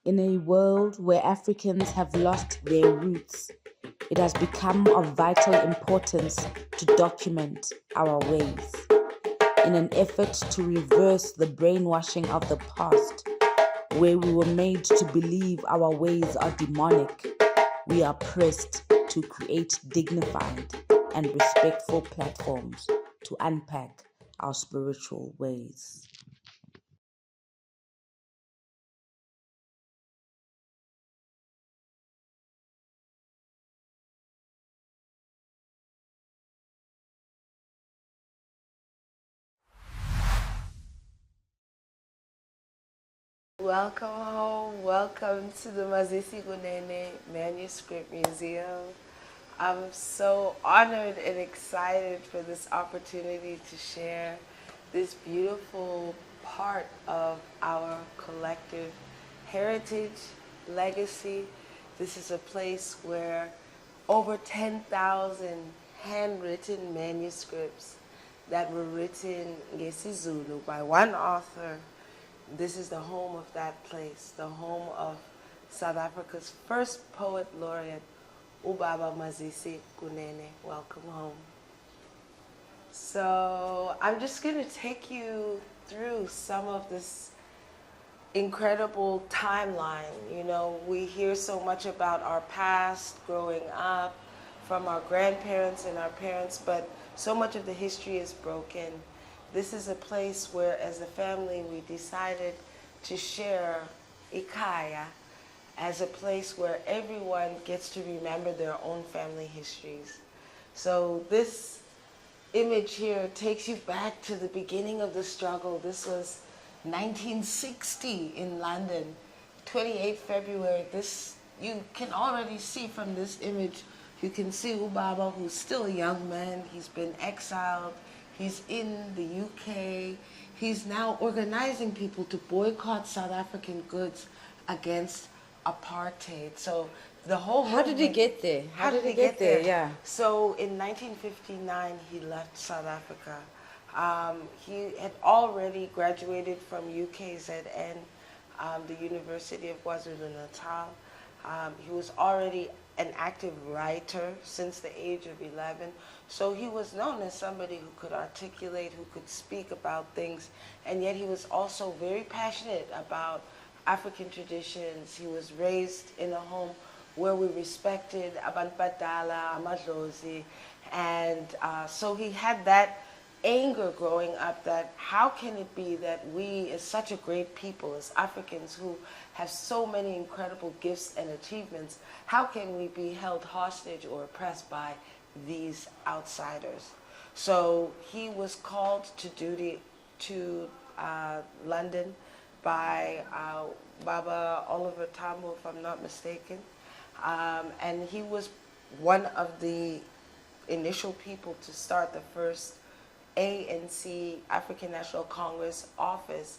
In a world where Africans have lost their roots, it has become of vital importance to document our ways. In an effort to reverse the brainwashing of the past, where we were made to believe our ways are demonic, we are pressed to create dignified and respectful platforms to unpack our spiritual ways. Welcome home. Welcome to the Mazisi Kunene Manuscript Museum. I'm so honored and excited for this opportunity to share this beautiful part of our collective heritage, legacy. This is a place where over 10,000 handwritten manuscripts that were written ngesizulu by one author. This is the home of that place, the home of South Africa's first poet laureate, Ubaba Mazisi Kunene. Welcome home. So I'm just going to take you through some of this incredible timeline. You know, we hear so much about our past growing up from our grandparents and our parents, but so much of the history is broken. This is a place where, as a family, we decided to share Ikaya as a place where everyone gets to remember their own family histories. So this image here takes you back to the beginning of the struggle. This was 1960 in London, 28 February. This, you can already see from this image, you can see Ubaba, who's still a young man. He's been exiled. He's in the UK. He's now organizing people to boycott South African goods against apartheid. So the whole How did he get there? How did he get there? Yeah. So in 1959, he left South Africa. He had already graduated from UKZN, the University of KwaZulu-Natal. He was already an active writer since the age of 11. So he was known as somebody who could articulate, who could speak about things, and yet he was also very passionate about African traditions. He was raised in a home where we respected Abantu Badala, Amadlozi, and so he had that anger growing up that how can it be that we, as such a great people, as Africans who have so many incredible gifts and achievements, how can we be held hostage or oppressed by these outsiders? So he was called to duty to London by Baba Oliver Tambo, if I'm not mistaken. And he was one of the initial people to start the first ANC, African National Congress office,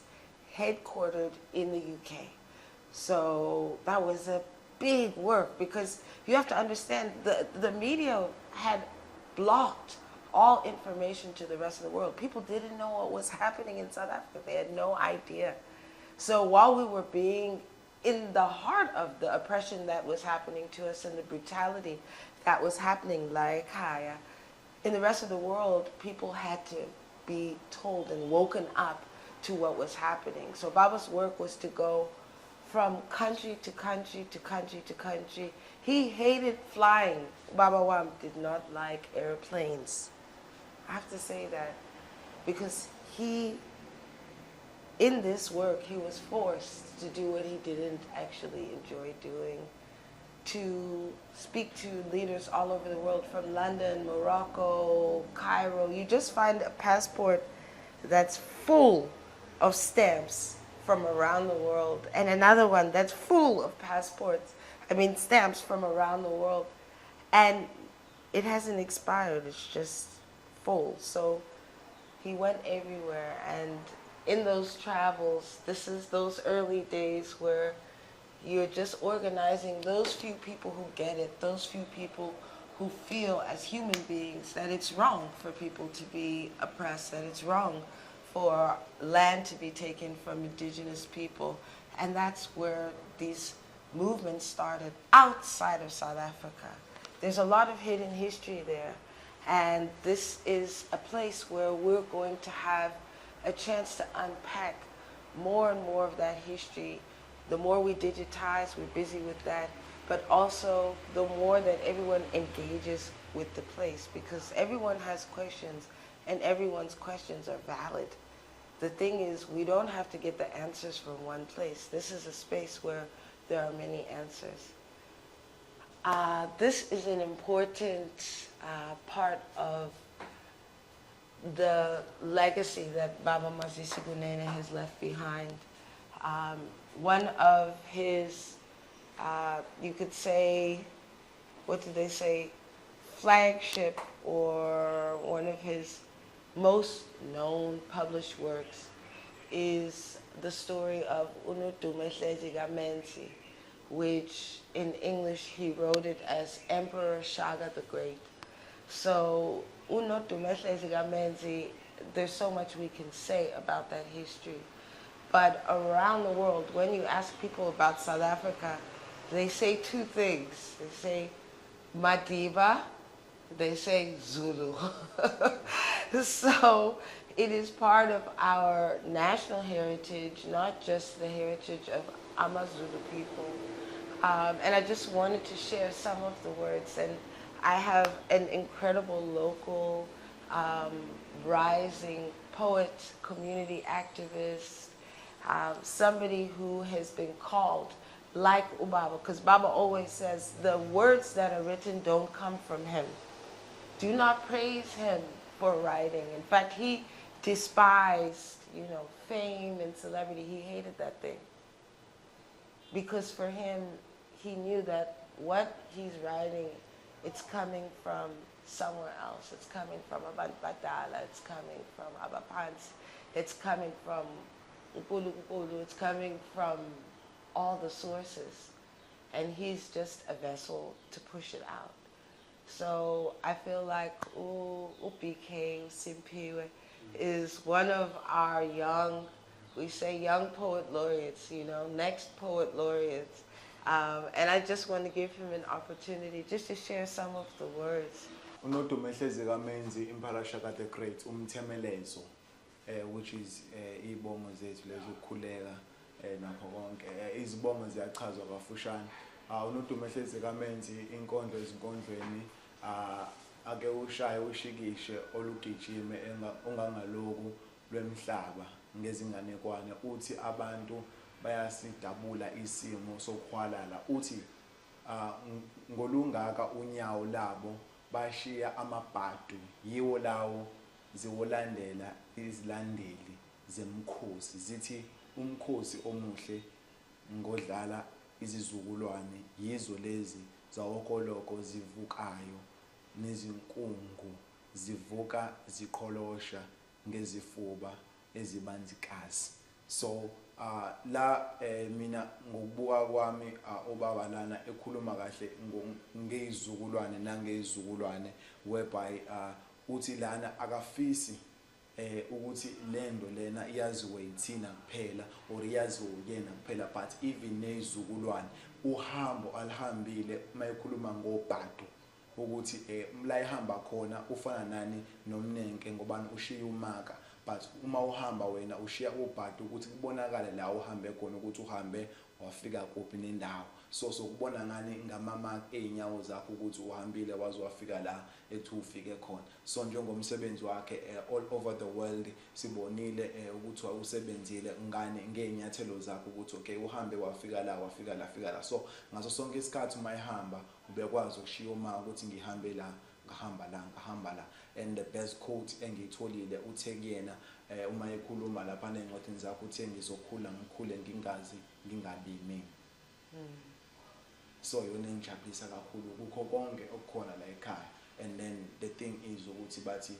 headquartered in the UK. So that was a big work because you have to understand the media had blocked all information to the rest of the world. People didn't know what was happening in South Africa. They had no idea. So while we were being in the heart of the oppression that was happening to us and the brutality that was happening, like Kaya, in the rest of the world, people had to be told and woken up to what was happening. So Baba's work was to go from country to country to country to country. He hated flying. Baba Wam did not like airplanes. I have to say that because in this work, he was forced to do what he didn't actually enjoy doing, to speak to leaders all over the world, from London, Morocco, Cairo. You just find a passport that's full of stamps from around the world, and another one that's full of stamps from around the world. And it hasn't expired, it's just full. So he went everywhere, and in those travels, this is those early days where you're just organizing those few people who get it, those few people who feel as human beings that it's wrong for people to be oppressed, that it's wrong for land to be taken from indigenous people, And that's where these movements started outside of South Africa. There's a lot of hidden history there. And this is a place where we're going to have a chance to unpack more and more of that history. The more we digitize, we're busy with that, but also the more that everyone engages with the place, because everyone has questions and everyone's questions are valid. The thing is, we don't have to get the answers from one place. This is a space where there are many answers. This is an important part of the legacy that Baba Mazisi Kunene has left behind. One of his, you could say, what did they say, flagship, or one of his most known published works is the story of Unodumehlezi Gamenzi, which in English he wrote it as Emperor Shaka the Great. So Unodumehlezi Gamenzi, there's so much we can say about that history. But around the world, when you ask people about South Africa, they say two things. They say Madiba, they say Zulu. So it is part of our national heritage, not just the heritage of AmaZulu people. And I just wanted to share some of the words. And I have an incredible local rising poet, community activist, somebody who has been called like Ubaba, because Baba always says the words that are written don't come from him. Do not praise him for writing. In fact, he despised, fame and celebrity. He hated that thing. Because for him, he knew that what he's writing, it's coming from somewhere else. It's coming from Abantu Badala, it's coming from Abapans, it's coming from Ukulu, it's coming from all the sources. And he's just a vessel to push it out. So I feel like UBK, Simpiwe, is one of our young poet laureates, next poet laureates. And I just want to give him an opportunity just to share some of the words. Unodumehlezi Gamenzi, Emperor Shaka the Great, umthemelezo, which is ibongo zethu lezokukhuleka nakho konke. Izibongo ziyachazwa kafushane. Unodumehlezi Gamenzi, inkondlo ezinkondlweni, ake ushaye ushikishe olugijime ungangaloku lwemhlaba ngezinganekwane, uthi abantu bayasidabula isimo sokuhwalala, uthi ngolungaka unyawo labo bashiya amabhadu, yiwo lawo ziwolandela izilandeli zemkhosi, zithi umkhosi omuhle ngodlala izizukulwane, yizo lezi zawokoloko zivukayo nezinkungu zivuka ziqholosha ngezifuba ezibanzikazi. So la mina ngokubuka kwami obaba lana ekhuluma kahle ngezizukulwane nangezizukulwane, whereby uthi lana akafisi ukuthi lendo lena iyaziwe yithina kuphela or iyaziwe uyena kuphela, but even nezizukulwane uhambo alihambile mayekhuluma ngobhadu ukuthi la ihamba khona ufana nani nomnenke ngobani ushiya umaka, but uma uhamba wena ushiya ubhadu ukuthi kubonakala la uhambe khona ukuthi uhambe wafika kuphi nendawo. So kubona ngani ngamama einyawo zakho ukuthi uhambile waze wafika la ethi ufike khona. So njengomsebenzi wakhe all over the world sibonile ukuthi usebenzile ngani ngeenyathelo zakho ukuthi okay uhambe wafika la. So ngaso sonke isikhathi uma ehamba ubekwazi ukushiya uma ukuthi ngihambe la ngahamba la. And the best quote engiyitholile uthe kuyena uma ekhuluma lapha nencwadini zakho uthe ngizokhula ngikhule ngingalimi. So yona engijabulisa kakhulu kukho konke okukhona la ekhaya. And then the thing is ukuthi bathi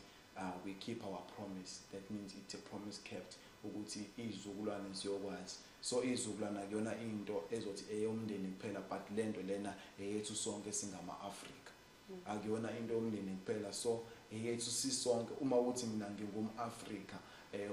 we keep our promise. That means it's a promise kept ukuthi izizukulwane ziyokwazi. So izizukulwana kuyona into ezothi eyomndeni kuphela, but lento lena eyethu sonke singama Africa. Akuyona into yomndeni kuphela, so eyethu sisonke. Uma uthi mina ngingumAfrika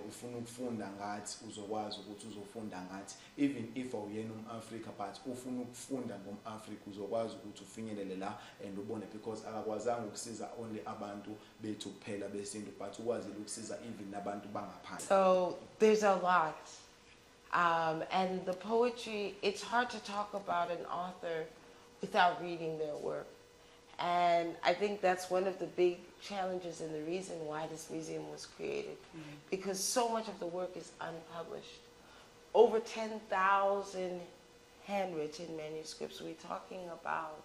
ufuna ukufunda ngathi uzokwazi ukuthi uzofunda ngathi, even if awuyena umAfrika but ufuna ukufunda ngomAfrika uzokwazi ukuthi ufinyelele la and ubone, because akakwazanga ukusiza only abantu bethu kuphela besintu but ukwazile ukusiza even nabantu bangaphandle. So there's a lot. And the poetry, it's hard to talk about an author without reading their work. And I think that's one of the big challenges and the reason why this museum was created, because so much of the work is unpublished. Over 10,000 handwritten manuscripts. We're talking about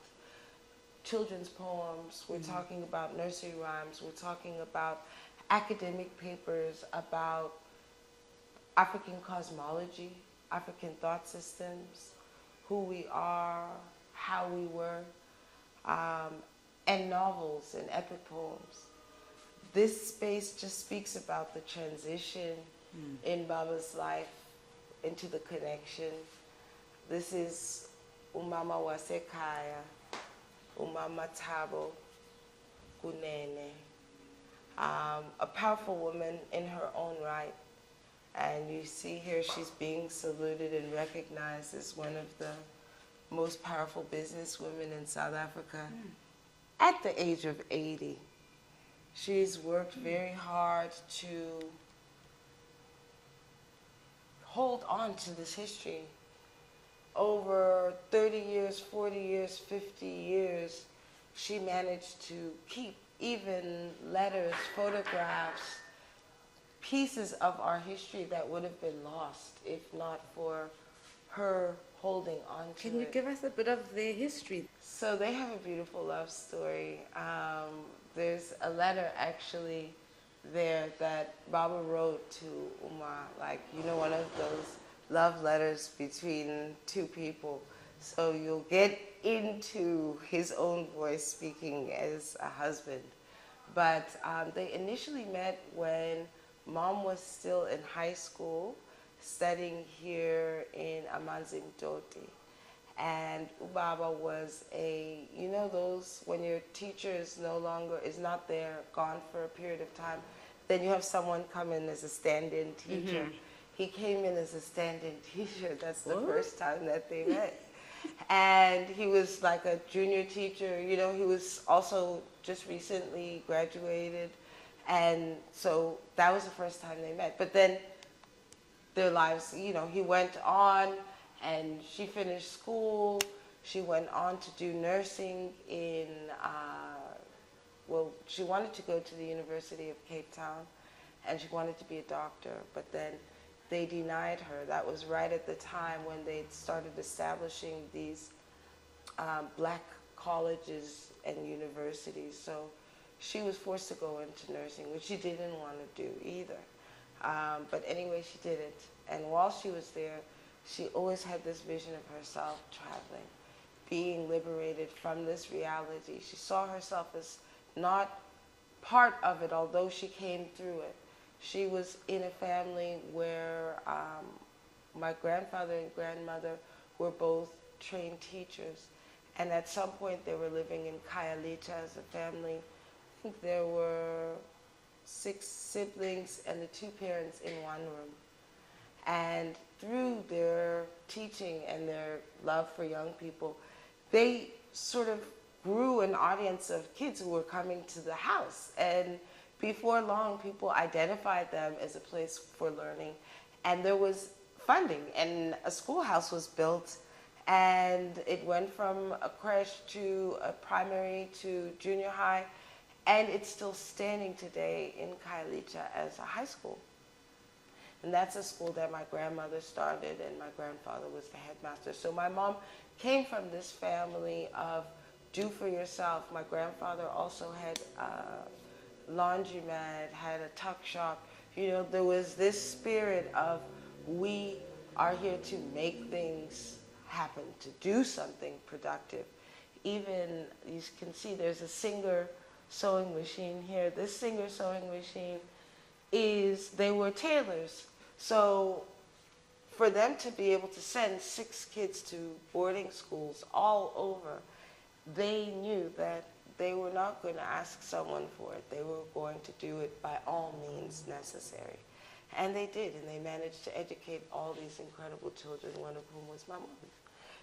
children's poems, we're talking about nursery rhymes, we're talking about academic papers about African cosmology, African thought systems, who we are, how we were, and novels and epic poems. This space just speaks about the transition in Baba's life into the connection. This is Umama Wasekaya, Umama Tabo, Kunene, a powerful woman in her own right. And you see here she's being saluted and recognized as one of the most powerful businesswomen in South Africa at the age of 80. She's worked very hard to hold on to this history. Over 30 years, 40 years, 50 years, she managed to keep even letters, photographs, pieces of our history that would have been lost if not for her holding on to it. Can you give us a bit of their history? So they have a beautiful love story. There's a letter actually there that Baba wrote to Uma, like, you know, one of those love letters between two people. So you'll get into his own voice speaking as a husband. But they initially met when Mom was still in high school, studying here in Amanzimtoti. And Ubaba was a, you know those, when your teacher is not there, gone for a period of time, then you have someone come in as a stand-in teacher. He came in as a stand-in teacher. That's the first time that they met. And he was like a junior teacher, you know, he was also just recently graduated. And so that was the first time they met. But then their lives, you know, he went on and she finished school. She went on to do nursing in, well, she wanted to go to the University of Cape Town and she wanted to be a doctor, but then they denied her. That was right at the time when they started establishing these black colleges and universities. So she was forced to go into nursing, which she didn't want to do either. But anyway, she did it. And while she was there, she always had this vision of herself traveling, being liberated from this reality. She saw herself as not part of it, although she came through it. She was in a family where my grandfather and grandmother were both trained teachers. And at some point they were living in Khayelitsha as a family. I think there were 6 siblings and the 2 parents in one room. And through their teaching and their love for young people, they sort of grew an audience of kids who were coming to the house. And before long, people identified them as a place for learning. And there was funding, and a schoolhouse was built. And it went from a creche to a primary to junior high. And it's still standing today in Khayelitsha as a high school. And that's a school that my grandmother started and my grandfather was the headmaster. So my mom came from this family of do for yourself. My grandfather also had a laundromat, had a tuck shop. You know, there was this spirit of we are here to make things happen, to do something productive. Even, you can see there's a Singer sewing machine here. This Singer sewing machine they were tailors. So for them to be able to send 6 kids to boarding schools all over, they knew that they were not going to ask someone for it. They were going to do it by all means necessary. And they did, and they managed to educate all these incredible children, one of whom was my mom.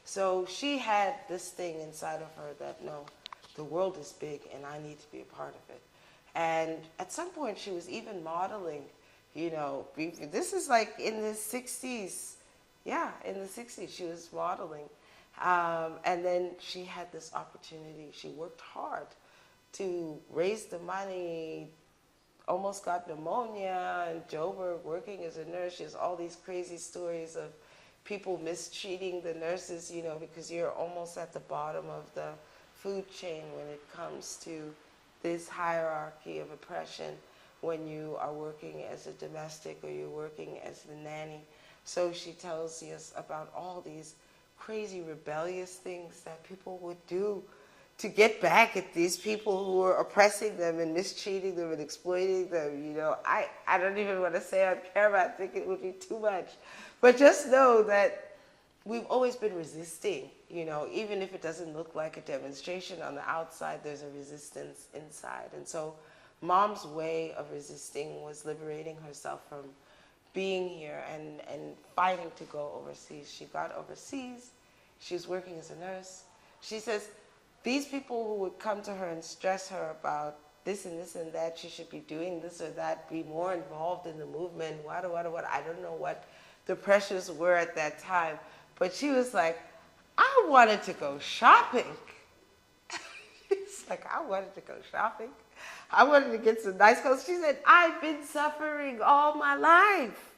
So she had this thing inside of her that, no, the world is big and I need to be a part of it. And at some point she was even modeling, you know, this is like in the 60s. Yeah, in the 60s she was modeling. And then she had this opportunity. She worked hard to raise the money, almost got pneumonia in Joburg working as a nurse. She has all these crazy stories of people mistreating the nurses, you know, because you're almost at the bottom of the food chain when it comes to this hierarchy of oppression when you are working as a domestic or you're working as the nanny. So she tells us about all these crazy rebellious things that people would do to get back at these people who were oppressing them and mistreating them and exploiting them. You know, I don't even want to say on camera, I think it would be too much. But just know that we've always been resisting, you know, even if it doesn't look like a demonstration on the outside, there's a resistance inside. And so Mom's way of resisting was liberating herself from being here and fighting to go overseas. She got overseas. She was working as a nurse. She says these people who would come to her and stress her about this and this and that, she should be doing this or that, be more involved in the movement, what. I don't know what the pressures were at that time. But she was like, I wanted to go shopping. It's like, I wanted to go shopping. I wanted to get some nice clothes. She said, I've been suffering all my life.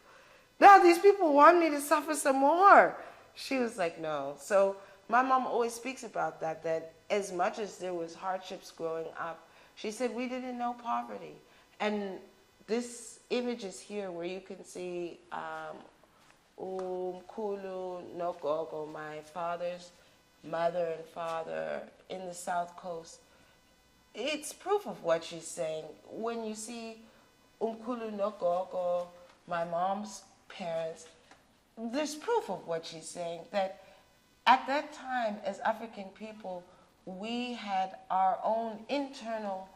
Now these people want me to suffer some more. She was like, no. So my mom always speaks about that, that as much as there was hardships growing up, she said we didn't know poverty. And this image is here where you can see Umkhulu Nogogo, my father's mother and father in the South Coast. It's proof of what she's saying. When you see Umkhulu Nogogo, my mom's parents, there's proof of what she's saying, that at that time as African people, we had our own internal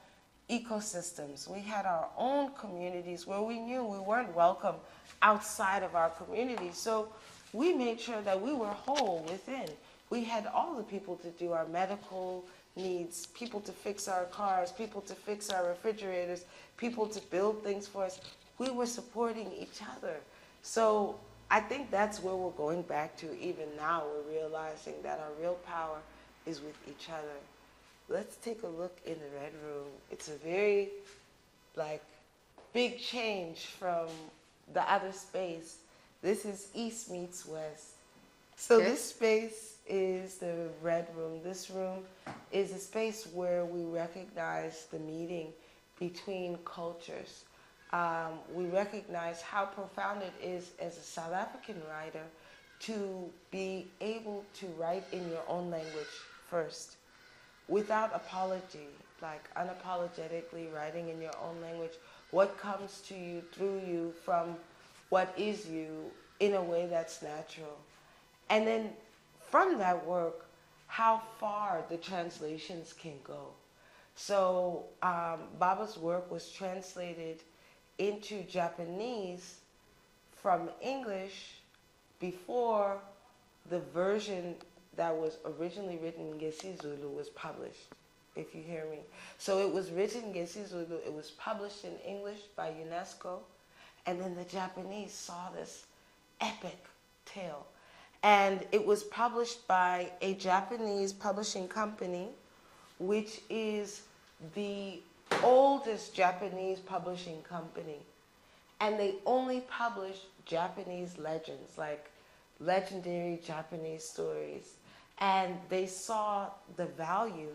ecosystems. We had our own communities where we knew we weren't welcome outside of our community. So we made sure that we were whole within. We had all the people to do our medical needs, people to fix our cars, people to fix our refrigerators, people to build things for us. We were supporting each other. So I think that's where we're going back to even now. We're realizing that our real power is with each other. Let's take a look in the Red Room. It's a very, big change from the other space. This is East meets West. So this space is the Red Room. This room is a space where we recognize the meeting between cultures. We recognize how profound it is as a South African writer to be able to write in your own language first, without apology, unapologetically writing in your own language, what comes to you, through you, from what is you, in a way that's natural. And then from that work, how far the translations can go. So Baba's work was translated into Japanese from English before the version that was originally written in ngesiZulu was published, if you hear me. So it was written in ngesiZulu, it was published in English by UNESCO, and then the Japanese saw this epic tale. And it was published by a Japanese publishing company, which is the oldest Japanese publishing company. And they only publish Japanese legends, like legendary Japanese stories. And they saw the value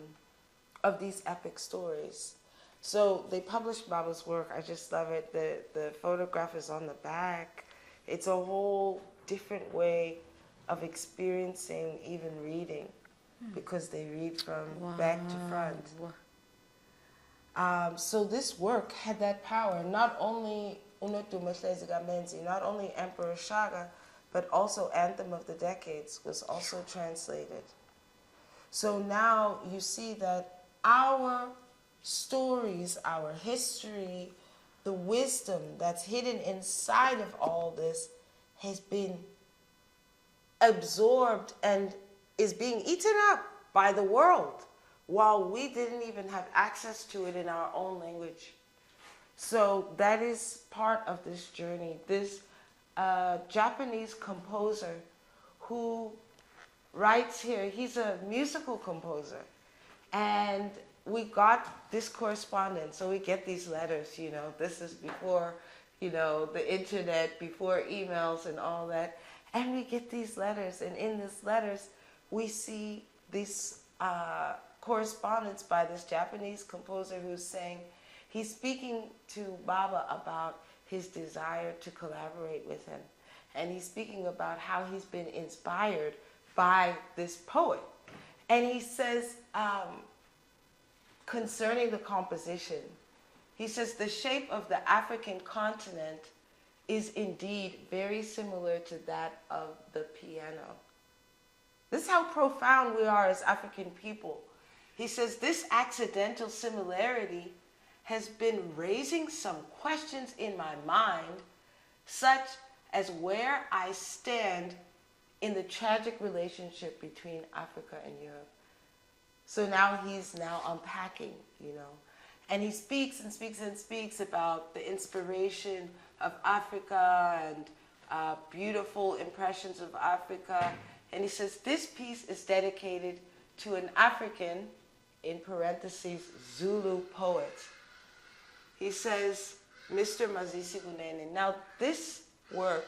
of these epic stories. So they published Baba's work. I just love it. The photograph is on the back. It's a whole different way of experiencing even reading, because they read from back to front. So this work had that power. Not only Unotu Mhlezika Menzi, not only Emperor Shaka, but also Anthem of the Decades was also translated. So now you see that our stories, our history, the wisdom that's hidden inside of all this has been absorbed and is being eaten up by the world while we didn't even have access to it in our own language. So that is part of this journey. This Japanese composer who writes here, he's a musical composer. And we got this correspondence, so we get these letters, you know, this is before, you know, the internet, before emails and all that. And we get these letters, and in these letters, we see this correspondence by this Japanese composer who's saying, he's speaking to Baba about his desire to collaborate with him. And he's speaking about how he's been inspired by this poet. And he says, concerning the composition, he says, the shape of the African continent is indeed very similar to that of the piano. This is how profound we are as African people. He says, this accidental similarity has been raising some questions in my mind, such as where I stand in the tragic relationship between Africa and Europe. So now he's now unpacking, you know, and he speaks and speaks and speaks about the inspiration of Africa and beautiful impressions of Africa. And he says, this piece is dedicated to an African, in parentheses, Zulu poet. He says, Mr. Mazisi Kunene. Now, this work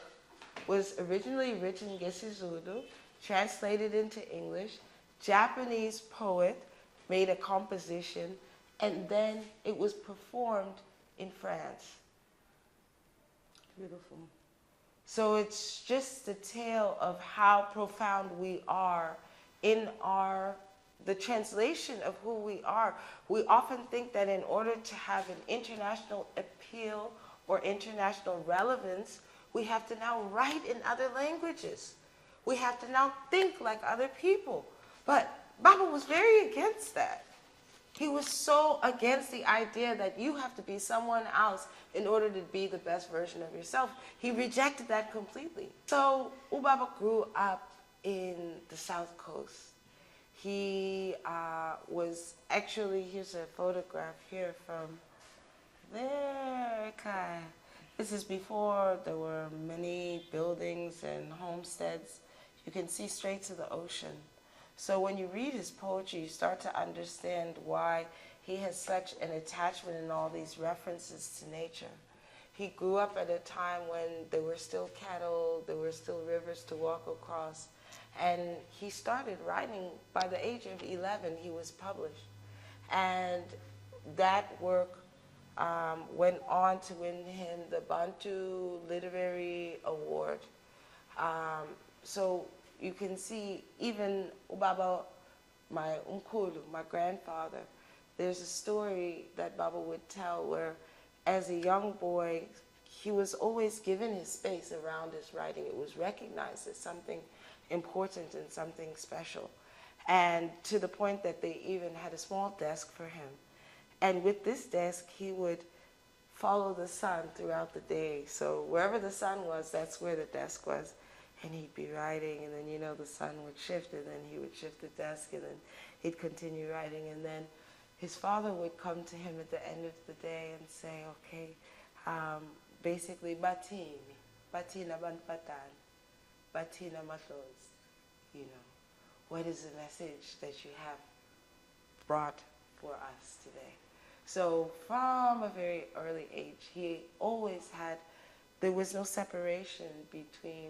was originally written in Zulu, translated into English. Japanese poet made a composition, and then it was performed in France. Beautiful. So it's just the tale of how profound we are in the translation of who we are. We often think that in order to have an international appeal or international relevance, we have to now write in other languages. We have to now think like other people. But Baba was very against that. He was so against the idea that you have to be someone else in order to be the best version of yourself. He rejected that completely. So Ubaba grew up in the South Coast. He was actually, here's a photograph here from there, Kai. This is before there were many buildings and homesteads. You can see straight to the ocean. So when you read his poetry, you start to understand why he has such an attachment and all these references to nature. He grew up at a time when there were still cattle, there were still rivers to walk across. And he started writing by the age of 11, he was published. And that work went on to win him the Bantu Literary Award. So you can see even Ubaba, my unkulu, my grandfather, there's a story that Baba would tell where as a young boy, he was always given his space around his writing. It was recognized as something important and something special. And to the point that they even had a small desk for him. And with this desk, he would follow the sun throughout the day. So wherever the sun was, that's where the desk was. And he'd be writing, and then, you know, the sun would shift, and then he would shift the desk, and then he'd continue writing. And then his father would come to him at the end of the day and say, okay, basically, Batini, Batina Banpatan, Batina Matos, you know, what is the message that you have brought for us today? So from a very early age, he always had, there was no separation between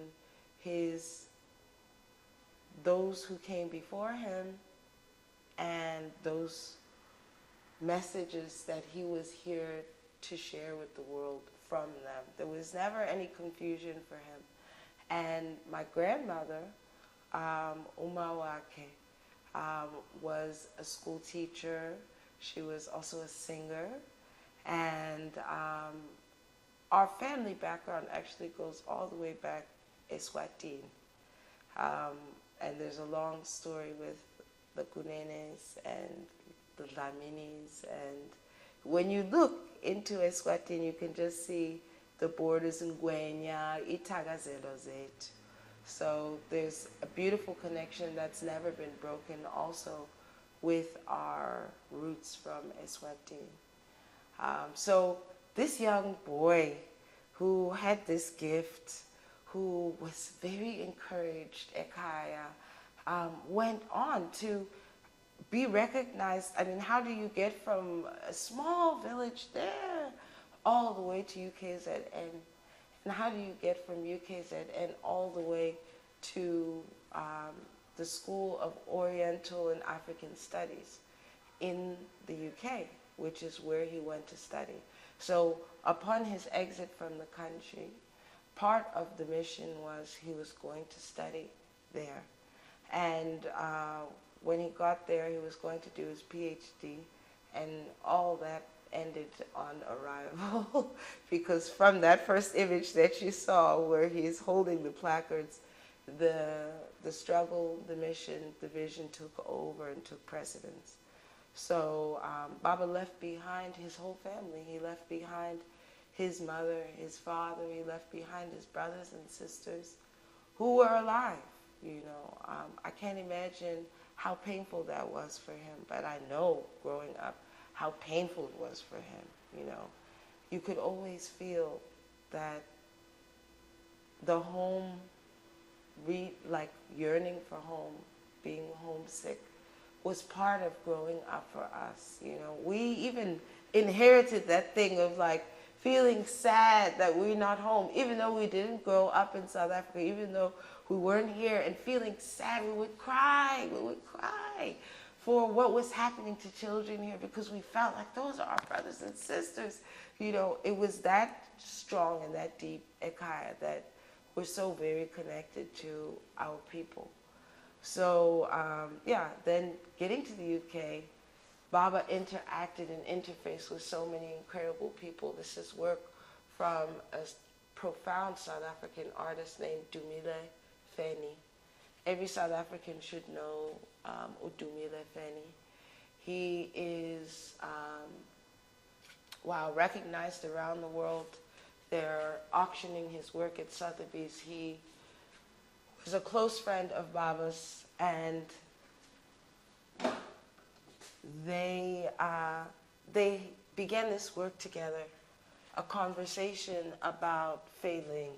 those who came before him and those messages that he was here to share with the world from them. There was never any confusion for him. And my grandmother, Umawake, was a school teacher. She was also a singer. And our family background actually goes all the way back Eswatini. And there's a long story with the Kunenes and the Laminis and, when you look into Eswatini, you can just see the borders in Gwenya, Itagazelo Zet. So there's a beautiful connection that's never been broken also with our roots from Eswatini. So this young boy who had this gift, who was very encouraged, Ekaya, went on to be recognized. I mean, how do you get from a small village there all the way to UKZN? And how do you get from UKZN all the way to the School of Oriental and African Studies in the UK, which is where he went to study? So upon his exit from the country, part of the mission was he was going to study there. And when he got there, he was going to do his PhD, and all that ended on arrival because from that first image that you saw where he's holding the placards, the struggle, the mission, the vision took over and took precedence. So Baba left behind his whole family. He left behind his mother, his father. He left behind his brothers and sisters who were alive. You know, I can't imagine how painful that was for him, but I know growing up how painful it was for him. You know, you could always feel that the home, like yearning for home, being homesick, was part of growing up for us. You know, we even inherited that thing of like feeling sad that we're not home, even though we didn't grow up in South Africa, even though we weren't here, and feeling sad, we would cry for what was happening to children here because we felt like those are our brothers and sisters. You know, it was that strong and that deep, Ekaya, that we're so very connected to our people. So, yeah, then getting to the UK, Baba interacted and interfaced with so many incredible people. This is work from a profound South African artist named Dumile Feni. Every South African should know Dumile Feni. He is, recognized around the world. They're auctioning his work at Sotheby's. He was a close friend of Baba's, and they began this work together, a conversation about failing.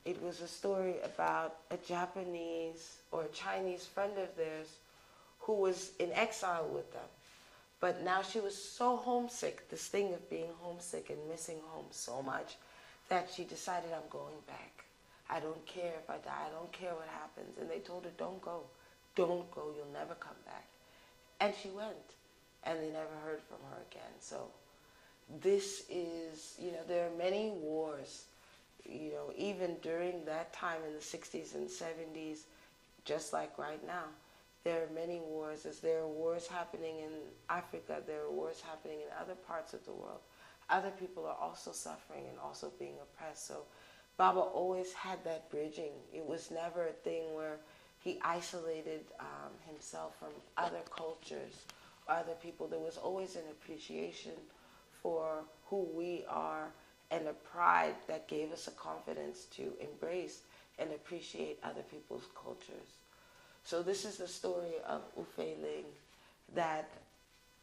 It was a story about a Japanese or a Chinese friend of theirs who was in exile with them. But now she was so homesick, this thing of being homesick and missing home so much, that she decided, I'm going back. I don't care if I die. I don't care what happens. And they told her, don't go. Don't go. You'll never come back. And she went. And they never heard from her again. So this is, you know, there are many wars, you know, even during that time in the 60s and 70s, just like right now. There are many wars. As there are wars happening in Africa, there are wars happening in other parts of the world. Other people are also suffering and also being oppressed. So Baba always had that bridging. It was never a thing where he isolated himself from other cultures or other people. There was always an appreciation for who we are and a pride that gave us a confidence to embrace and appreciate other people's cultures. So this is the story of Ufeiling that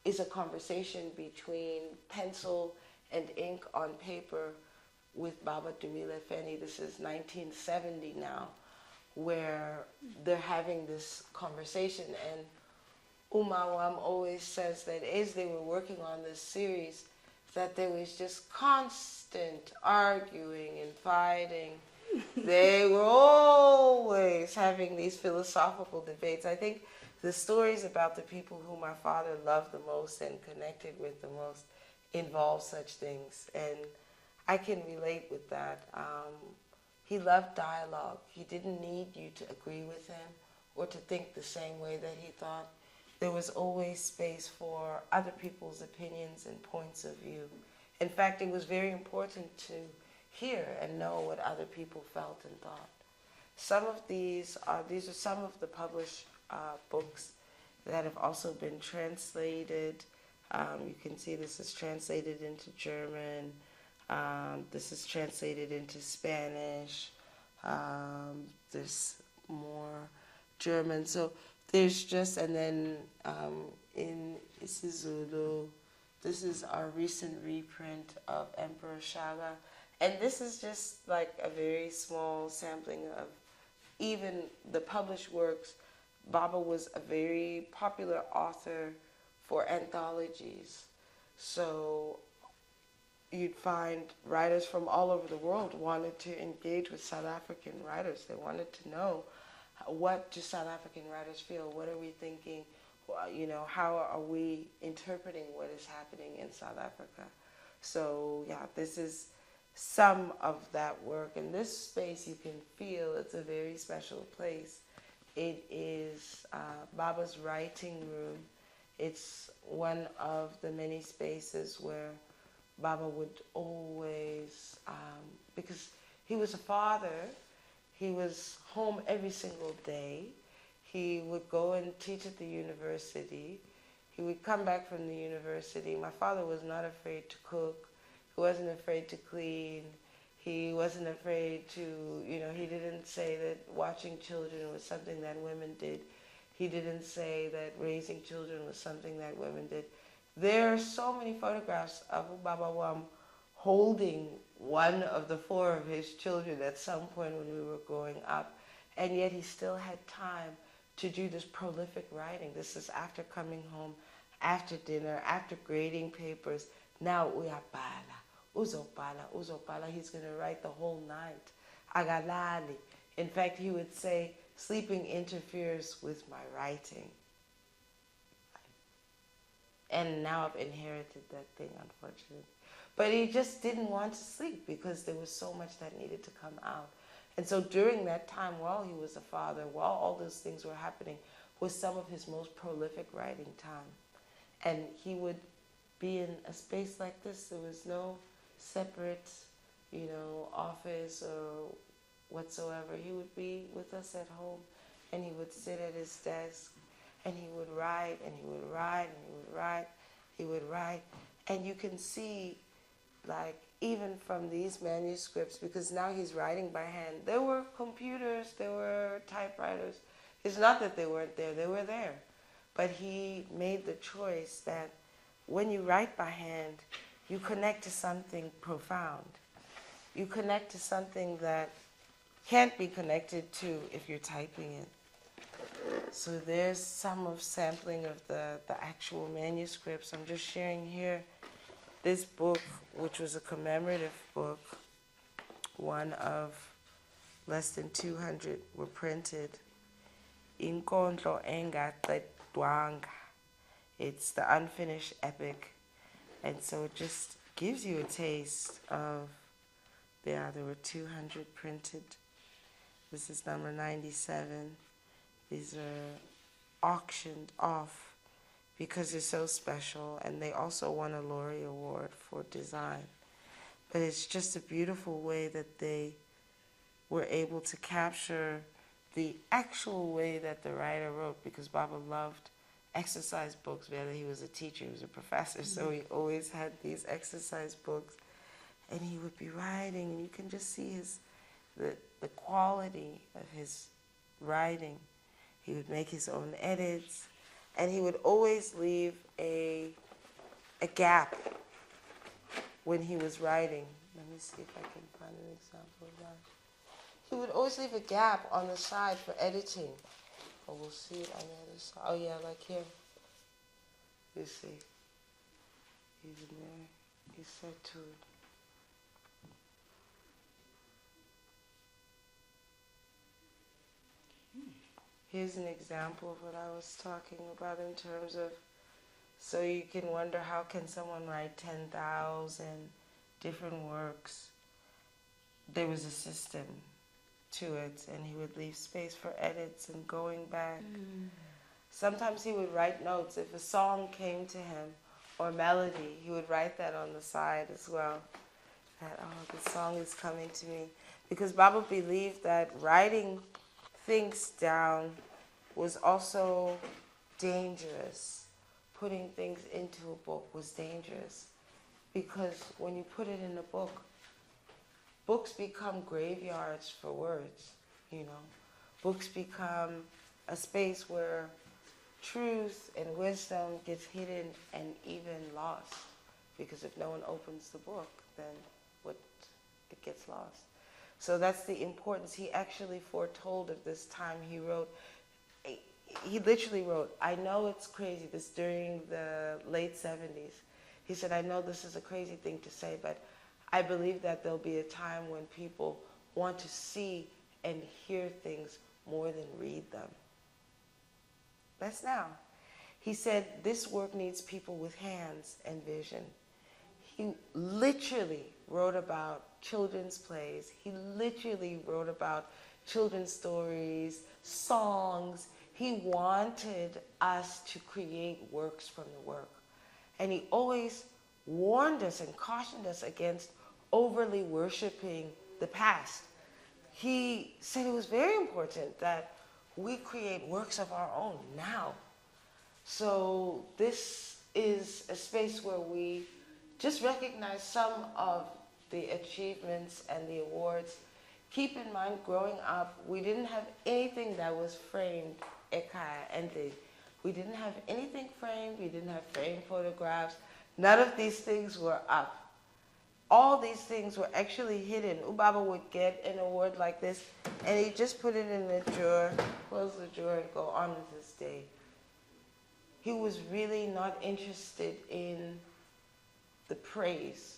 is a conversation between pencil and ink on paper with Baba Dumile Feni. This is 1970 now, where they're having this conversation. And Umawam always says that as they were working on this series, that there was just constant arguing and fighting. They were always having these philosophical debates. I think the stories about the people who my father loved the most and connected with the most involve such things. And I can relate with that. He loved dialogue. He didn't need you to agree with him or to think the same way that he thought. There was always space for other people's opinions and points of view. In fact, it was very important to hear and know what other people felt and thought. Some of these are some of the published books that have also been translated You can see this is translated into German. This is translated into Spanish. There's more German. So there's just, and then in isiZulu, this is our recent reprint of Emperor Shaka. And this is just like a very small sampling of even the published works. Baba was a very popular author for anthologies. So you'd find writers from all over the world wanted to engage with South African writers. They wanted to know, what do South African writers feel? What are we thinking? You know, how are we interpreting what is happening in South Africa? So yeah, this is some of that work. In this space, you can feel it's a very special place. It is Baba's writing room. It's one of the many spaces where Baba would always, because he was a father, he was home every single day. He would go and teach at the university. He would come back from the university. My father was not afraid to cook. He wasn't afraid to clean. He wasn't afraid to, you know, he didn't say that watching children was something that women did. He didn't say that raising children was something that women did. There are so many photographs of Baba Wam holding one of the 4 of his children at some point when we were growing up, and yet he still had time to do this prolific writing. This is after coming home, after dinner, after grading papers. Now uyabhala, uzobhala. He's going to write the whole night. Agalali. In fact, he would say, sleeping interferes with my writing. And now I've inherited that thing, unfortunately. But he just didn't want to sleep because there was so much that needed to come out. And so during that time, while he was a father, while all those things were happening, was some of his most prolific writing time. And he would be in a space like this. There was no separate, you know, office or whatsoever. He would be with us at home, and he would sit at his desk, and he would write, and he would write, and he would write, he would write. And you can see, like, even from these manuscripts, because now he's writing by hand, there were computers, there were typewriters. It's not that they weren't there, they were there. But he made the choice that when you write by hand, you connect to something profound. You connect to something that can't be connected to if you're typing it. So there's some of sampling of the actual manuscripts. I'm just sharing here this book, which was a commemorative book. One of less than 200 were printed. Inkondlo Engaqedwanga. It's the unfinished epic. And so it just gives you a taste of, there were 200 printed. This is number 97. These are auctioned off because they're so special, and they also won a Laurie Award for design. But it's just a beautiful way that they were able to capture the actual way that the writer wrote, because Baba loved exercise books. Whether he was a teacher, he was a professor, so he always had these exercise books, and he would be writing, and you can just see the quality of his writing. He would make his own edits, and he would always leave a gap when he was writing. Let me see if I can find an example of that. He would always leave a gap on the side for editing. Oh, we'll see it on the other side. Oh yeah, like here. You see. Even there. He said to it. Here's an example of what I was talking about in terms of, so you can wonder, how can someone write 10,000 different works? There was a system to it, and he would leave space for edits and going back. Sometimes he would write notes. If a song came to him, or melody, he would write that on the side as well. That, oh, the song is coming to me. Because Baba believed that writing things down was also dangerous putting things into a book was dangerous, because when you put it in a book, books become graveyards for words, you know. Books become a space where truth and wisdom gets hidden and even lost, because if no one opens the book, then it gets lost. So that's the importance. He actually foretold of this time. He literally wrote, I know it's crazy, this during the late 70s. He said, I know this is a crazy thing to say, but I believe that there'll be a time when people want to see and hear things more than read them. That's now. He said, this work needs people with hands and vision. He literally wrote about children's plays. He literally wrote about children's stories, songs. He wanted us to create works from the work. And he always warned us and cautioned us against overly worshiping the past. He said it was very important that we create works of our own now. So this is a space where we just recognize some of the achievements and the awards. Keep in mind, growing up, we didn't have anything that was framed, we didn't have anything framed, we didn't have framed photographs. None of these things were up. All these things were actually hidden. Ubaba would get an award like this, and he'd just put it in the drawer, close the drawer, and go on with his day. He was really not interested in the praise.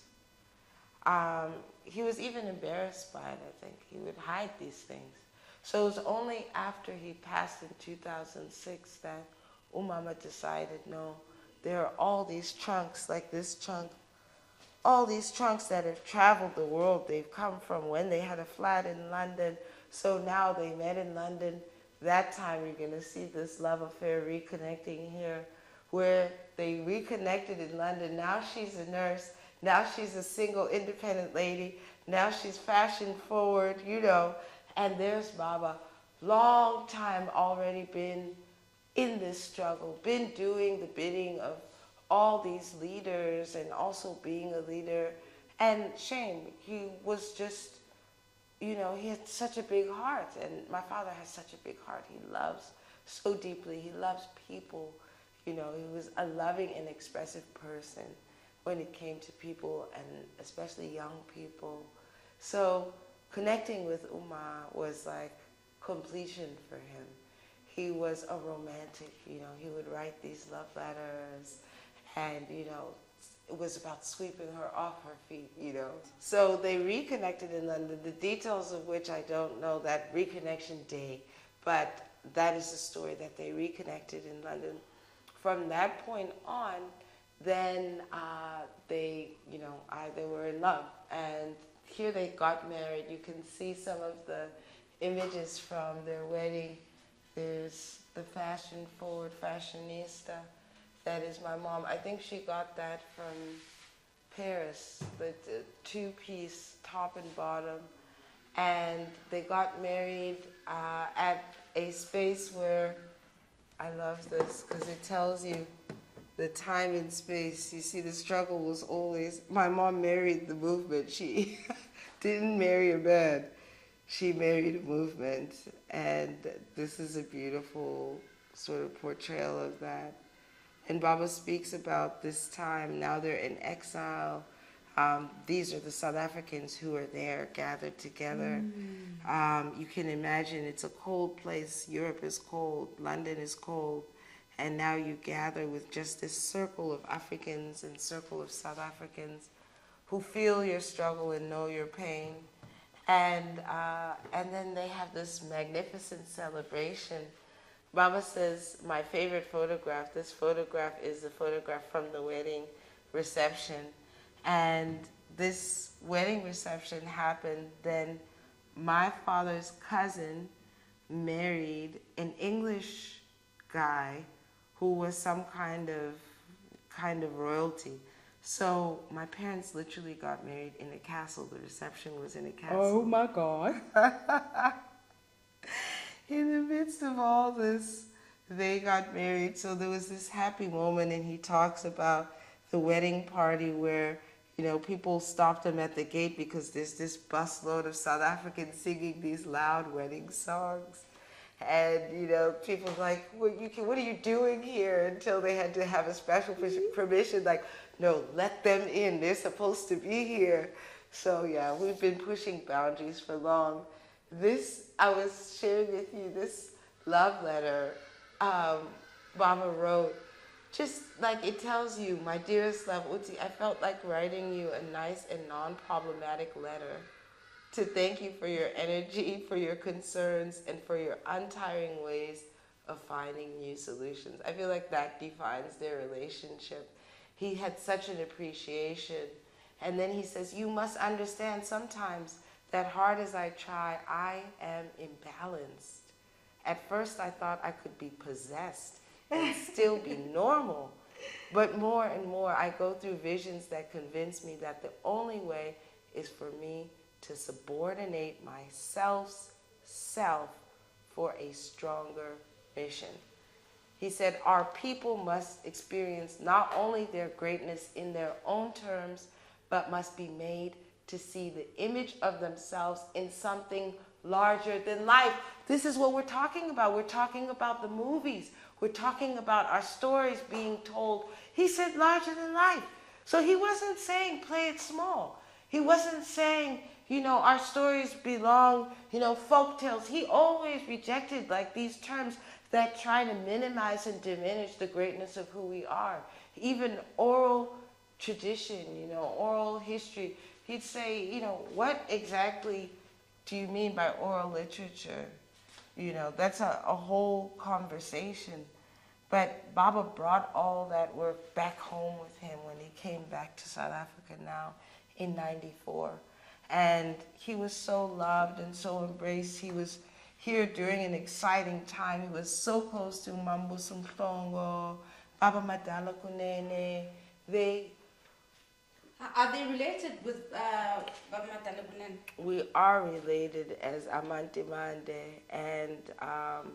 He was even embarrassed by it, I think. He would hide these things. So it was only after he passed in 2006 that Umama decided, no, there are all these trunks, like this trunk, all these trunks that have traveled the world. They've come from when they had a flat in London. So now they met in London. That time you're going to see this love affair reconnecting here, where they reconnected in London. Now she's a nurse. Now she's a single independent lady. Now she's fashion forward, you know. And there's Baba, long time already been in this struggle, been doing the bidding of all these leaders and also being a leader. And shame, he was just, you know, he had such a big heart. And my father has such a big heart. He loves so deeply. He loves people. You know, he was a loving and expressive person when it came to people, and especially young people. So connecting with Uma was like completion for him. He was a romantic, you know, he would write these love letters, and, you know, it was about sweeping her off her feet, you know. So they reconnected in London, the details of which I don't know, that reconnection day, but that is the story, that they reconnected in London. From that point on, then they, you know, they were in love, and here they got married. You can see some of the images from their wedding. There's the fashion forward fashionista. That is my mom. I think she got that from Paris, the two-piece top and bottom. And they got married at a space where, I love this because it tells you the time and space. You see, the struggle was always, my mom married the movement. She didn't marry a man. She married a movement. And this is a beautiful sort of portrayal of that. And Baba speaks about this time. Now they're in exile. These are the South Africans who are there gathered together. You can imagine it's a cold place. Europe is cold. London is cold. And now you gather with just this circle of Africans and circle of South Africans who feel your struggle and know your pain. And then they have this magnificent celebration. Baba says, my favorite photograph, this photograph is the photograph from the wedding reception. And this wedding reception happened, then my father's cousin married an English guy who was some kind of royalty. So my parents literally got married in a castle. The reception was in a castle. Oh my God. In the midst of all this they got married. So there was this happy moment, and he talks about the wedding party where, you know, people stopped him at the gate because there's this busload of South Africans singing these loud wedding songs. And, you know, people like, what are you doing here? Until they had to have a special permission, like, no, let them in. They're supposed to be here. So, yeah, we've been pushing boundaries for long. This, I was sharing with you this love letter Baba wrote. Just like it tells you, my dearest love, Uti, I felt like writing you a nice and non-problematic letter to thank you for your energy, for your concerns, and for your untiring ways of finding new solutions. I feel like that defines their relationship. He had such an appreciation. And then he says, you must understand sometimes that hard as I try, I am imbalanced. At first I thought I could be possessed and still be normal. But more and more I go through visions that convince me that the only way is for me to subordinate myself's self for a stronger mission. He said, our people must experience not only their greatness in their own terms, but must be made to see the image of themselves in something larger than life. This is what we're talking about. We're talking about the movies. We're talking about our stories being told. He said larger than life. So he wasn't saying play it small. He wasn't saying, you know, our stories belong, you know, folk tales. He always rejected like these terms that try to minimize and diminish the greatness of who we are. Even oral tradition, you know, oral history. He'd say, you know, what exactly do you mean by oral literature? You know, that's a whole conversation. But Baba brought all that work back home with him when he came back to South Africa now in '94. And he was so loved and so embraced. He was here during an exciting time. He was so close to Mambo Sumhlongo, Baba Madala Kunene. Are they related with Baba Madala Kunene? We are related as Amante Mande, and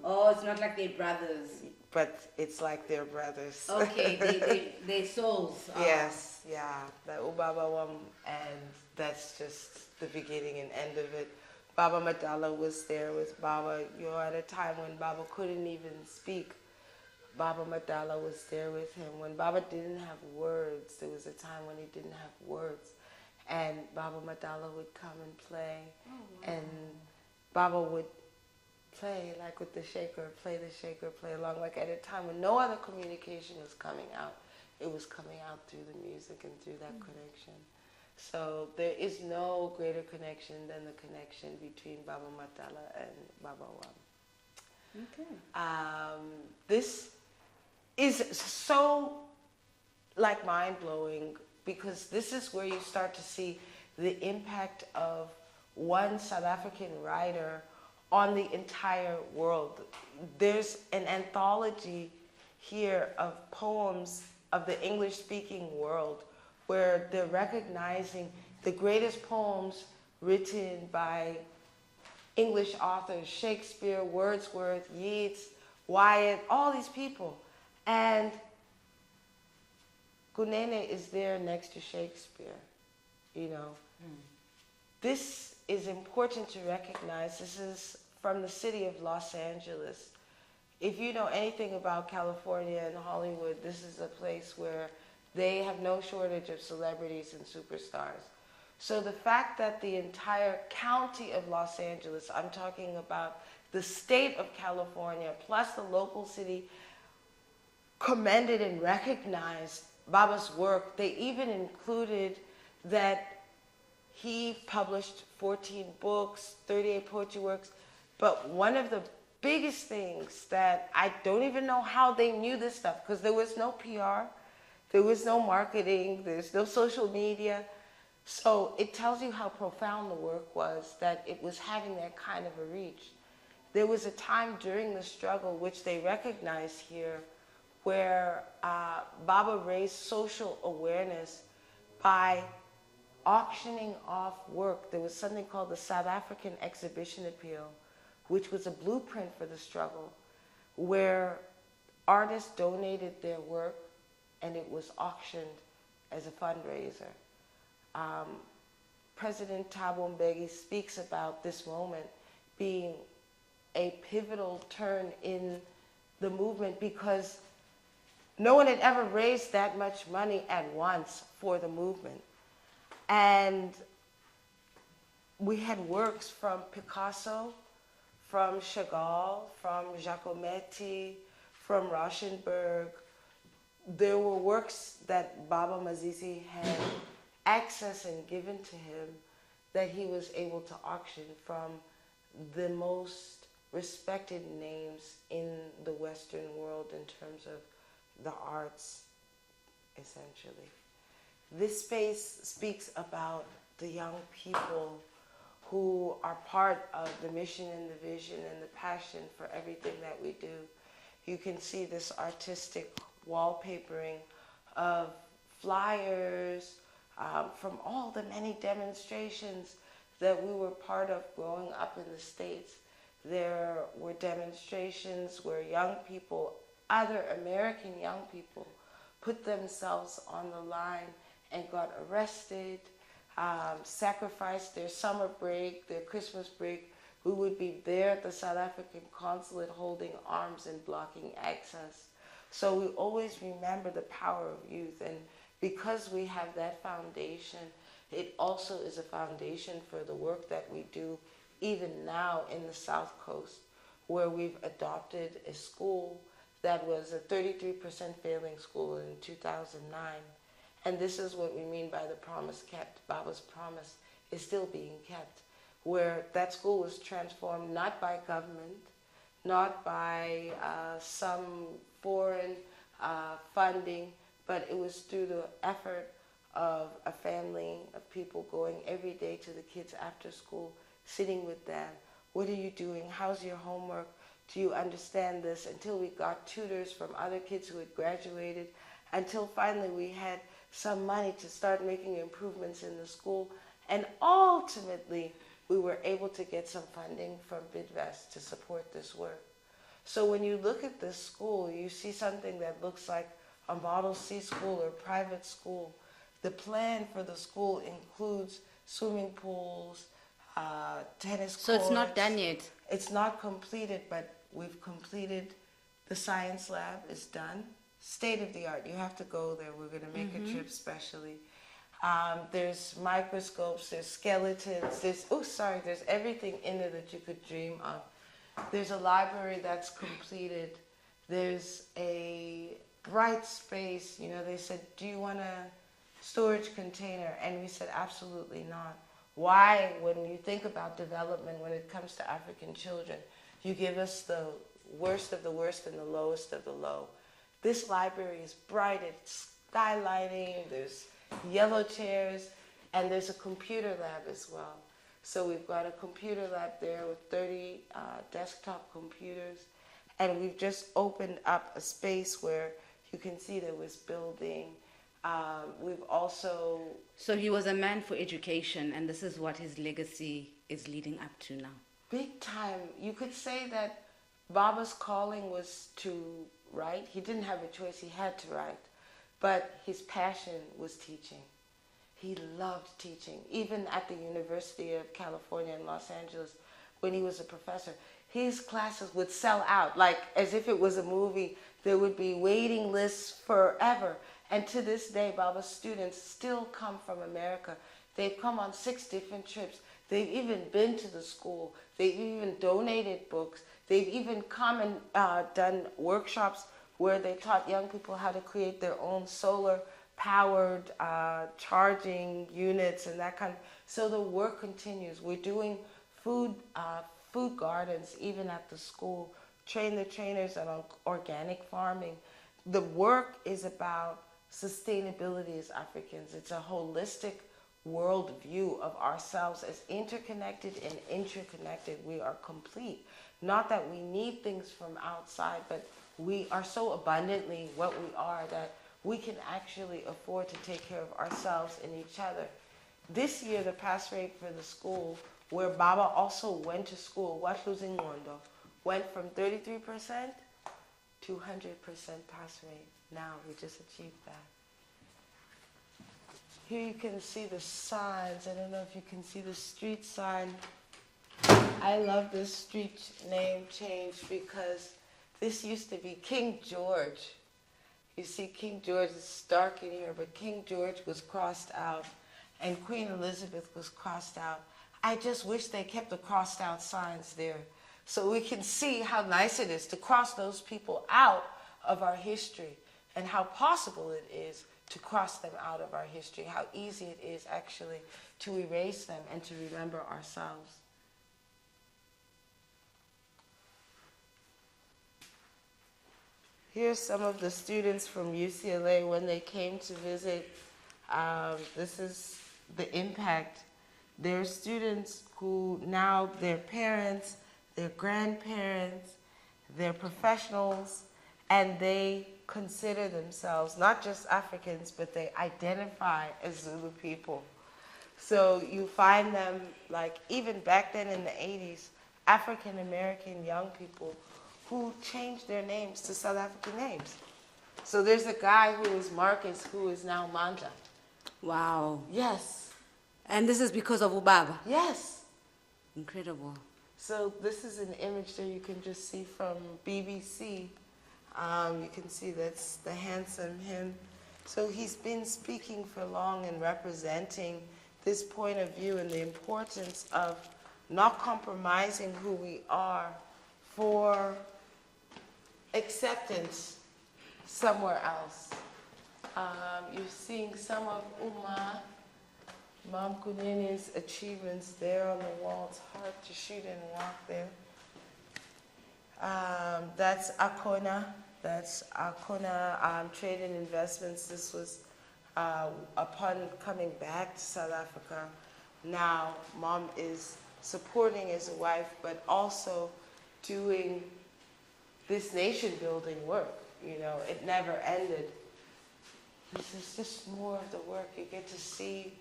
oh, it's not like they're brothers. But it's like they're brothers. Okay, they're souls. Yes, yeah. The Ubaba Wam, and that's just the beginning and end of it. Baba Madala was there with Baba, you know, at a time when Baba couldn't even speak. Baba Madala was there with him. When Baba didn't have words, there was a time when he didn't have words. And Baba Madala would come and play. Oh, wow. And Baba would play like with the shaker, play the shaker, play along. Like at a time when no other communication was coming out, it was coming out through the music and through that connection. So there is no greater connection than the connection between Baba Madala and Baba Wam. Okay. This is so like mind-blowing because this is where you start to see the impact of one South African writer on the entire world. There's an anthology here of poems of the English-speaking world where they're recognizing the greatest poems written by English authors, Shakespeare, Wordsworth, Yeats, Wyatt, all these people. And Kunene is there next to Shakespeare, you know. This is important to recognize. This is from the city of Los Angeles. If you know anything about California and Hollywood, this is a place where they have no shortage of celebrities and superstars. So the fact that the entire county of Los Angeles, I'm talking about the state of California, plus the local city, commended and recognized Baba's work. They even included that he published 14 books, 38 poetry works, but one of the biggest things that I don't even know how they knew this stuff, because there was no PR, there was no marketing, there's no social media. So it tells you how profound the work was, that it was having that kind of a reach. There was a time during the struggle, which they recognized here, where Baba raised social awareness by auctioning off work. There was something called the South African Exhibition Appeal, which was a blueprint for the struggle, where artists donated their work and it was auctioned as a fundraiser. President Thabo Mbeki speaks about this moment being a pivotal turn in the movement because no one had ever raised that much money at once for the movement. And we had works from Picasso, from Chagall, from Giacometti, from Rauschenberg. There were works that Baba Mazisi had access and given to him that he was able to auction from the most respected names in the Western world in terms of the arts, essentially. This space speaks about the young people who are part of the mission and the vision and the passion for everything that we do. You can see this artistic wallpapering of flyers from all the many demonstrations that we were part of growing up in the States. There were demonstrations where young people, other American young people, put themselves on the line and got arrested, sacrificed their summer break, their Christmas break. We would be there at the South African consulate holding arms and blocking access. So we always remember the power of youth. And because we have that foundation, it also is a foundation for the work that we do even now in the South Coast, where we've adopted a school that was a 33% failing school in 2009. And this is what we mean by the promise kept. Baba's promise is still being kept, where that school was transformed not by government, not by some foreign funding, but it was through the effort of a family of people going every day to the kids after school, sitting with them. What are you doing? How's your homework? Do you understand this? Until we got tutors from other kids who had graduated, until finally we had some money to start making improvements in the school. And ultimately, we were able to get some funding from Bidvest to support this work. So when you look at this school, you see something that looks like a Model C school or private school. The plan for the school includes swimming pools, tennis courts. So it's not done yet? It's not completed, but we've completed. The science lab is done. State of the art. You have to go there. We're going to make a trip specially. There's microscopes, there's skeletons, there's everything in there that you could dream of. There's a library that's completed. There's a bright space. You know, they said, do you want a storage container? And we said, absolutely not. Why, when you think about development, when it comes to African children, you give us the worst of the worst and the lowest of the low. This library is bright, it's skylighting, there's yellow chairs, and there's a computer lab as well. So we've got a computer lab there with 30 desktop computers, and we've just opened up a space where you can see there was building. We've also... So he was a man for education, and this is what his legacy is leading up to now. Big time. You could say that Baba's calling was to write. He didn't have a choice, he had to write. But his passion was teaching. He loved teaching. Even at the University of California in Los Angeles, when he was a professor, his classes would sell out, like as if it was a movie. There would be waiting lists forever. And to this day, Baba's students still come from America. They've come on 6 different trips. They've even been to the school. They've even donated books. They've even come and done workshops where they taught young people how to create their own solar-powered charging units and that kind of. So the work continues. We're doing food gardens even at the school. Train the trainers on organic farming. The work is about sustainability as Africans. It's a holistic world view of ourselves as interconnected and interconnected. We are complete. Not that we need things from outside, but we are so abundantly what we are that we can actually afford to take care of ourselves and each other. This year, the pass rate for the school, where Baba also went to school, Watluzingondo, went from 33% 200% pass rate. Now we just achieved that. Here you can see the signs. I don't know if you can see the street sign. I love this street name change because this used to be King George. You see King George, it's dark in here, but King George was crossed out and Queen Elizabeth was crossed out. I just wish they kept the crossed out signs there so we can see how nice it is to cross those people out of our history and how possible it is to cross them out of our history, how easy it is actually to erase them and to remember ourselves. Here's some of the students from UCLA when they came to visit. This is the impact. They're students who now their parents, their grandparents, they're professionals, and they consider themselves not just Africans, but they identify as Zulu people. So you find them, like even back then in the 80s, African American young people who changed their names to South African names. So there's a guy who is Marcus who is now Manja. Wow. Yes. And this is because of Ubaba? Yes. Incredible. So this is an image that you can just see from BBC. You can see that's the handsome him. So he's been speaking for long and representing this point of view and the importance of not compromising who we are for acceptance somewhere else. You're seeing some of Mom Kunene's achievements there on the wall. It's hard to shoot and walk there. That's Akona. That's Akona Trade and Investments. This was upon coming back to South Africa. Now, Mom is supporting as a wife, but also doing this nation-building work. You know, it never ended. This is just more of the work. You get to see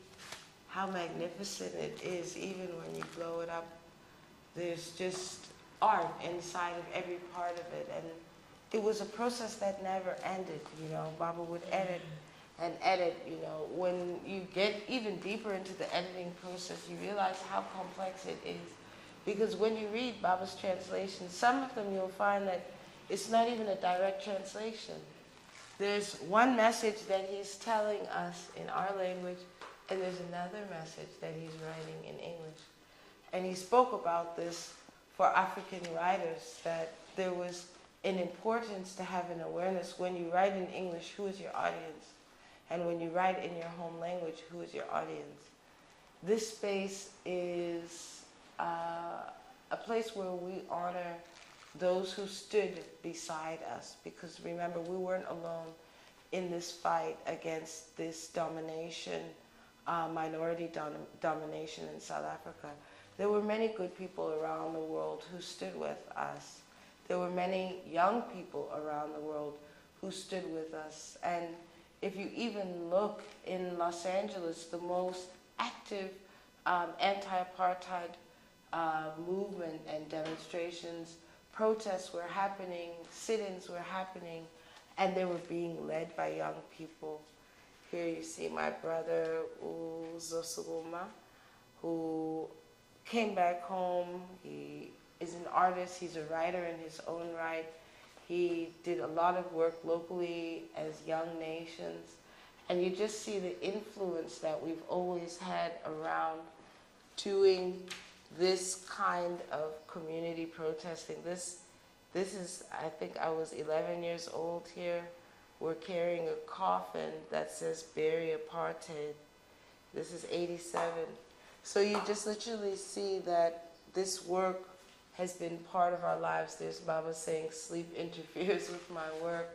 how magnificent it is, even when you blow it up. There's just art inside of every part of it, and it was a process that never ended. You know, Baba would edit and edit. You know, when you get even deeper into the editing process, you realize how complex it is. Because when you read Baba's translation, some of them you'll find that it's not even a direct translation. There's one message that he's telling us in our language, and there's another message that he's writing in English. And he spoke about this for African writers, that there was an importance to have an awareness when you write in English, who is your audience? And when you write in your home language, who is your audience? This space is a place where we honor those who stood beside us, because remember, we weren't alone in this fight against this domination, minority domination in South Africa. There were many good people around the world who stood with us. There were many young people around the world who stood with us. And if you even look in Los Angeles, the most active anti-apartheid movement and demonstrations, protests were happening, sit-ins were happening, and they were being led by young people. Here you see my brother, Uzosuguma, who came back home. He is an artist, he's a writer in his own right. He did a lot of work locally as Young Nations. And you just see the influence that we've always had around doing this kind of community protesting. This is, I think I was 11 years old here. We're carrying a coffin that says "Bury Apartheid." This is 87. So you just literally see that this work has been part of our lives. There's Baba saying sleep interferes with my work.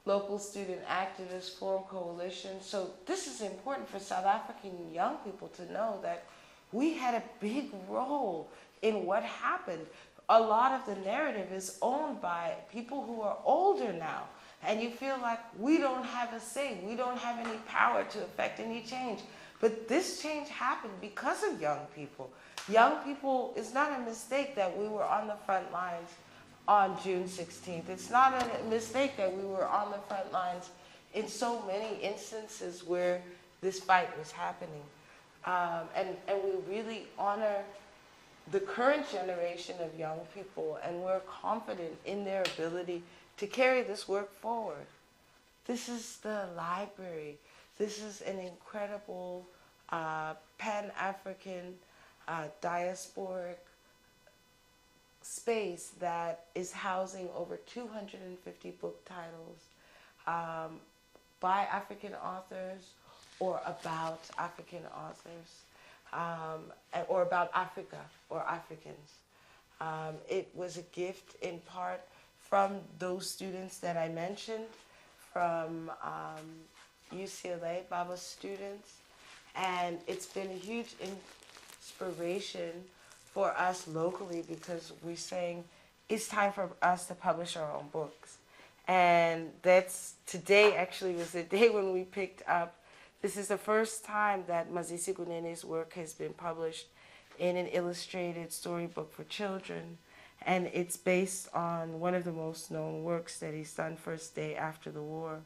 Local student activists form coalitions. So this is important for South African young people to know that we had a big role in what happened. A lot of the narrative is owned by people who are older now. And you feel like we don't have a say, we don't have any power to affect any change. But this change happened because of young people. Young people, it's not a mistake that we were on the front lines on June 16th. It's not a mistake that we were on the front lines in so many instances where this fight was happening. And we really honor the current generation of young people, and we're confident in their ability to carry this work forward. This is the library. This is an incredible Pan-African diasporic space that is housing over 250 book titles by African authors or about African authors, or about Africa or Africans. It was a gift in part from those students that I mentioned, from UCLA, Baba's students, and it's been a huge inspiration for us locally, because we're saying it's time for us to publish our own books. And that's today actually was the day when we picked up. This is the first time that Mazisi Kunene's work has been published in an illustrated storybook for children. And it's based on one of the most known works that he's done, First Day After the War.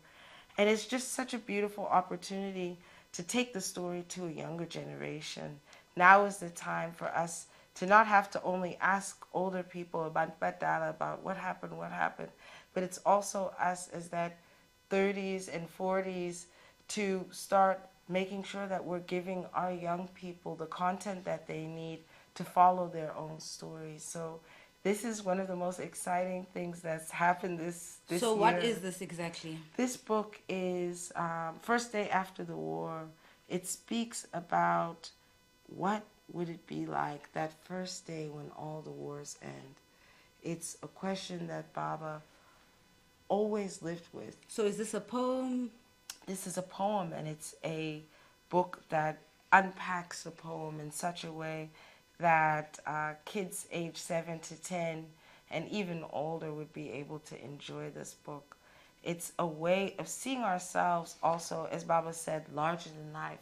And it's just such a beautiful opportunity to take the story to a younger generation. Now is the time for us to not have to only ask older people about what happened, but it's also us as that 30s and 40s to start making sure that we're giving our young people the content that they need to follow their own stories. So this is one of the most exciting things that's happened this year. So what is this exactly? This book is First Day After the War. It speaks about what would it be like that first day when all the wars end. It's a question that Baba always lived with. So is this a poem? This is a poem, and it's a book that unpacks the poem in such a way that kids age 7 to 10 and even older would be able to enjoy this book. It's a way of seeing ourselves also, as Baba said, larger than life.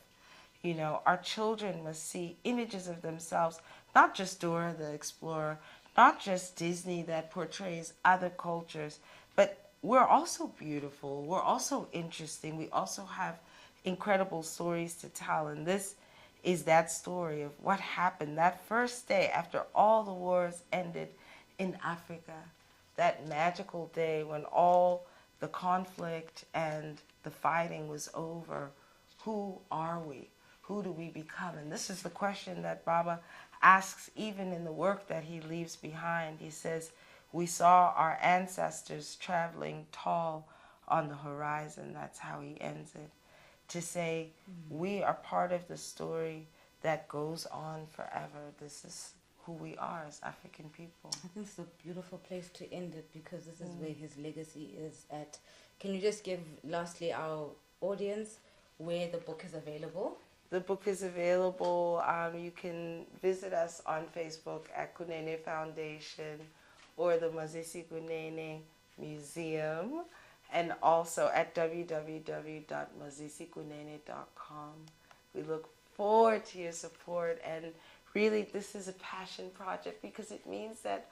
You know, our children must see images of themselves, not just Dora the Explorer, not just Disney that portrays other cultures, but we're also beautiful, we're also interesting, we also have incredible stories to tell, and this is that story of what happened that first day after all the wars ended in Africa, that magical day when all the conflict and the fighting was over. Who are we? Who do we become? And this is the question that Baba asks even in the work that he leaves behind. He says, we saw our ancestors traveling tall on the horizon. That's how he ends it. To say, we are part of the story that goes on forever. This is who we are as African people. I think it's a beautiful place to end it, because this is where his legacy is at. Can you just give, lastly, our audience where the book is available? The book is available. You can visit us on Facebook at Kunene Foundation or the Mazisi Kunene Museum, and also at www.mazisikunene.com. We look forward to your support, and really this is a passion project because it means that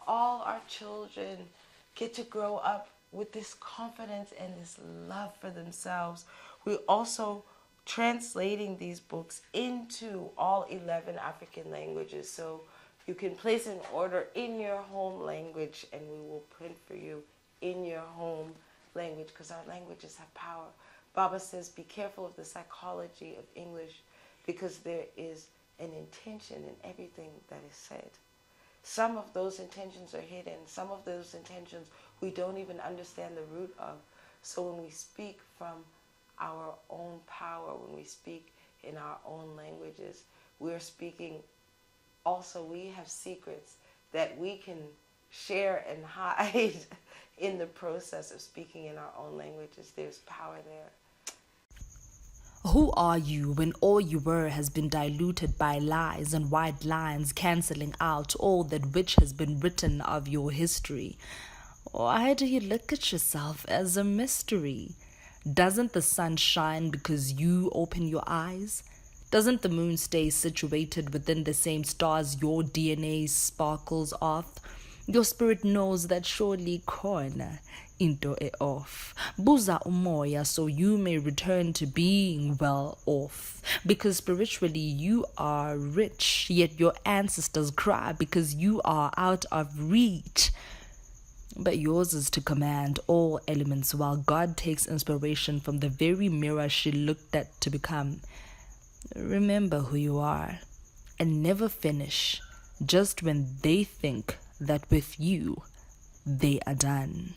all our children get to grow up with this confidence and this love for themselves. We're also translating these books into all 11 African languages, so you can place an order in your home language and we will print for you in your home language, because our languages have power. Baba says, be careful of the psychology of English, because there is an intention in everything that is said. Some of those intentions are hidden. Some of those intentions we don't even understand the root of. So when we speak from our own power, when we speak in our own languages, we're speaking also, we have secrets that we can share and hide in the process of speaking in our own languages. There's power there. Who are you when all you were has been diluted by lies and white lines cancelling out all that which has been written of your history? Why do you look at yourself as a mystery? Doesn't the sun shine because you open your eyes? Doesn't the moon stay situated within the same stars your DNA sparkles off? Your spirit knows that surely khona into off. Buza umoya so you may return to being well off. Because spiritually you are rich, yet your ancestors cry because you are out of reach. But yours is to command all elements while God takes inspiration from the very mirror she looked at to become. Remember who you are and never finish just when they think that with you they are done.